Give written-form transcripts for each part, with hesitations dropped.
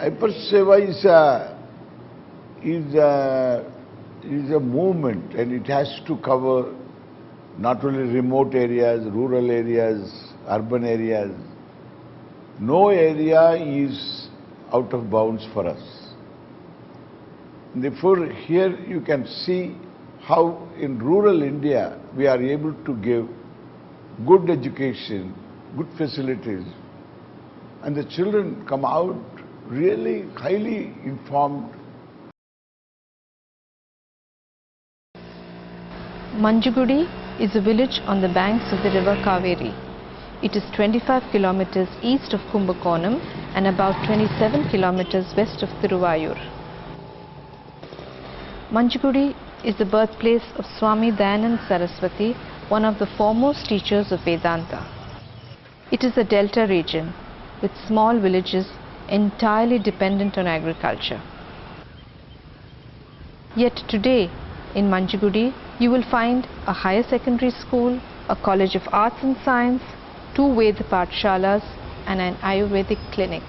Seva is a movement, and it has to cover not only remote areas, rural areas, urban areas. No area is out of bounds for us. Therefore, here you can see how in rural India we are able to give good education, good facilities, and the children come out really highly informed. Manjakkudi is a village on the banks of the river Kaveri. It is 25 kilometers east of Kumbakonam and about 27 kilometers west of Tiruvarur. Manjakkudi is the birthplace of Swami Dayananda Saraswati, one of the foremost teachers of Vedanta. It is a delta region with small villages entirely dependent on agriculture. Yet today in Manjakkudi you will find a higher secondary school, a college of arts and science, 2 Veda Pathshalas and an Ayurvedic clinic.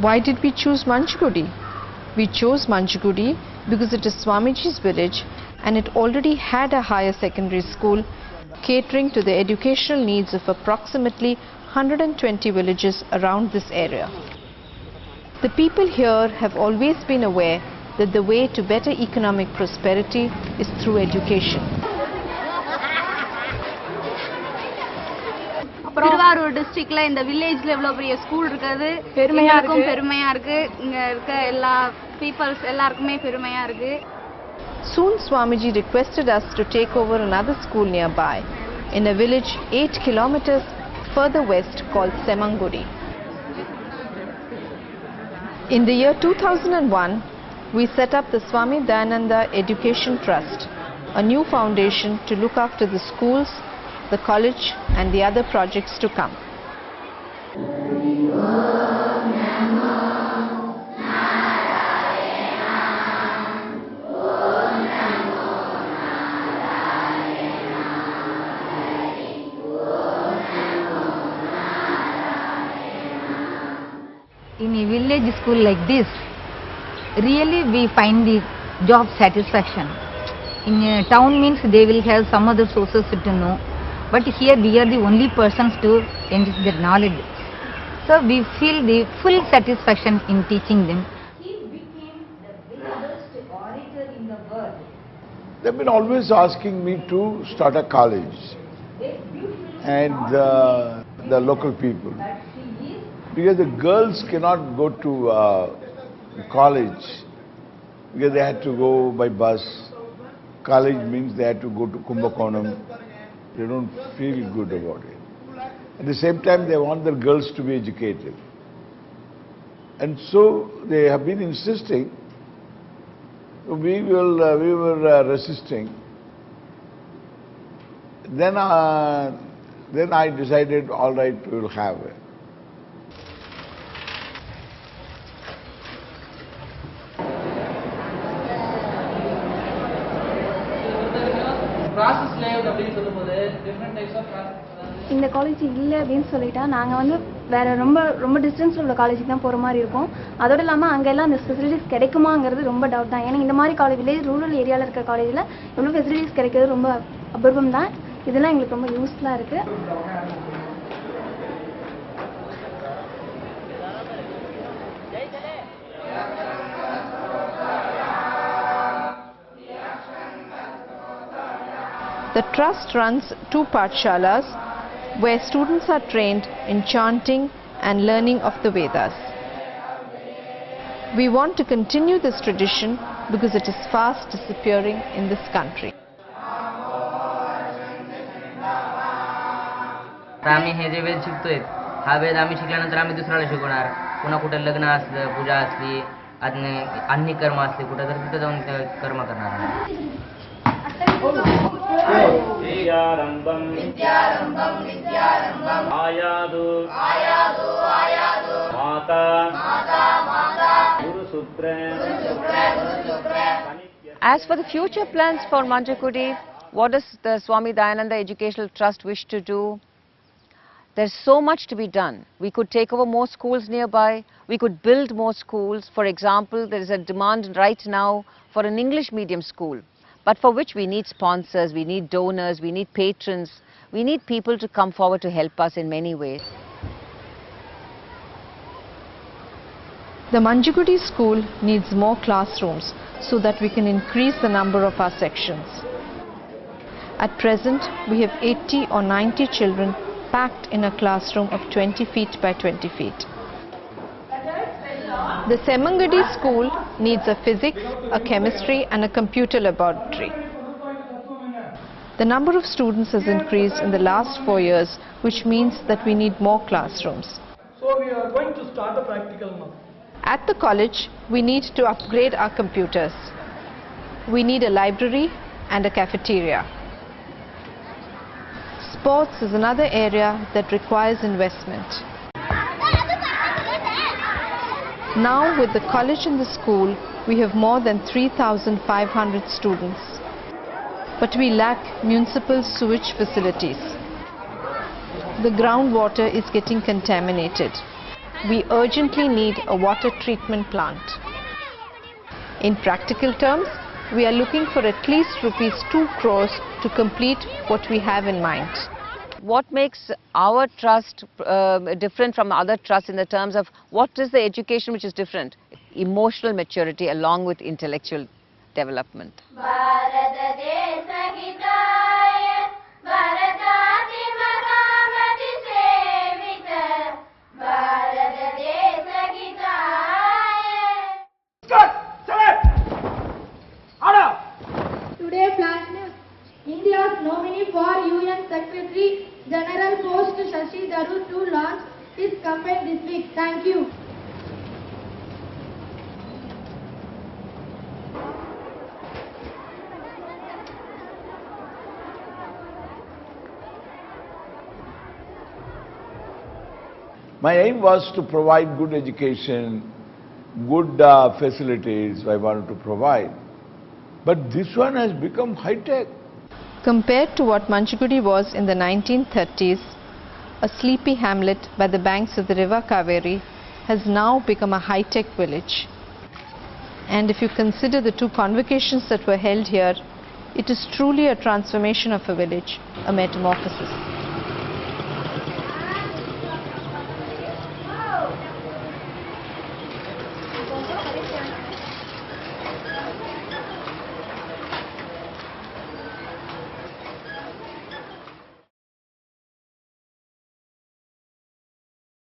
Why did we choose Manjakkudi? We chose Manjakkudi because it is Swamiji's village and it already had a higher secondary school catering to the educational needs of approximately 120 villages around this area. The people here have always been aware that the way to better economic prosperity is through education. Tiruvarur district la in the village level of school irukadhu பெருமையா இருக்கு இங்க இருக்க எல்லா peoples எல்லாருக்குமே பெருமையா இருக்கு. Soon Swamiji requested us to take over another school nearby in a village 8 kilometers further west called Semangudi. In the year 2001 we set up the Swami Dayananda Educational Trust, a new foundation to look after the schools, the college and the other projects to come. In a village school like this, really we find the job satisfaction. In a town means they will have some other sources to know, but here we are the only persons to enrich their knowledge. So we feel the full satisfaction in teaching them. He became the greatest orator in the world. They've been always asking me to start a college, and the local people, because the girls cannot go to college because they had to go by bus. College means they had to go to Kumbakonam. They don't feel good about it. At the same time, they want their girls to be educated. And so they have been insisting. We were resisting. Then I decided, all right, we will have it. இந்த college இல்லை அப்படின்னு சொல்லிட்டா நாங்கள் வந்து வேற ரொம்ப டிஸ்டன்ஸில் உள்ள காலேஜுக்கு தான் போகிற மாதிரி இருக்கும். அதோடு இல்லாமல் அங்கெல்லாம் அந்த ஃபெசிலிட்டிஸ் கிடைக்குமாங்கிறது ரொம்ப டவுட் தான். ஏன்னா இந்த மாதிரி காலேஜில் ரூரல் ஏரியாவில் இருக்கிற காலேஜில் எவ்வளோ ஃபெசிலிட்டிஸ் கிடைக்கிறது ரொம்ப அபூர்வம் தான். இதெல்லாம் எங்களுக்கு ரொம்ப யூஸ்ஃபுல்லாக இருக்குது. The trust runs 2 Pathshalas where students are trained in chanting and learning of the Vedas. We want to continue this tradition because it is fast disappearing in this country. आम्ही हे जे वेद शिकतोय हा वेद आम्ही शिकल्यानंतर आम्ही दुसऱ्याला शिकवणार. पुन्हा कुठे लग्न असलं, पूजा असली, अन्य कर्म असले कुठे तर तिथे जाऊन कर्म करणार. विद्यारंभम आयादु माता गुरुसूत्र. As for the future plans for Manjakkudi, what does the Swami Dayananda Educational Trust wish to do? There's so much to be done. We could take over more schools nearby. We could build more schools. For example, there is a demand right now for an English medium school, but for which we need sponsors, we need donors, we need patrons, we need people to come forward to help us in many ways. The Manjakkudi school needs more classrooms so that we can increase the number of our sections. At present, we have 80 or 90 children packed in a classroom of 20 feet by 20 feet. The Semangadi school needs a physics, a chemistry and a computer laboratory. The number of students has increased in the last 4 years, which means that we need more classrooms. So we are going to start the practical now. At the college, we need to upgrade our computers. We need a library and a cafeteria. Sports is another area that requires investment. Now, with the college and the school, we have more than 3,500 students. But we lack municipal sewage facilities. The groundwater is getting contaminated. We urgently need a water treatment plant. In practical terms, we are looking for at least rupees 2 crores to complete what we have in mind. What makes our trust different from other trusts in the terms of what is the education which is different? Emotional maturity along with intellectual development. Today flash news. India's nominee for UN Secretary General post Shashi Tharoor to launch his campaign this week. Thank you. My aim was to provide good education, good facilities I wanted to provide. But this one has become high-tech. Compared to what Manjakkudi was in the 1930s, a sleepy hamlet by the banks of the river Kaveri has now become a high-tech village. And if you consider the 2 convocations that were held here, it is truly a transformation of a village, a metamorphosis.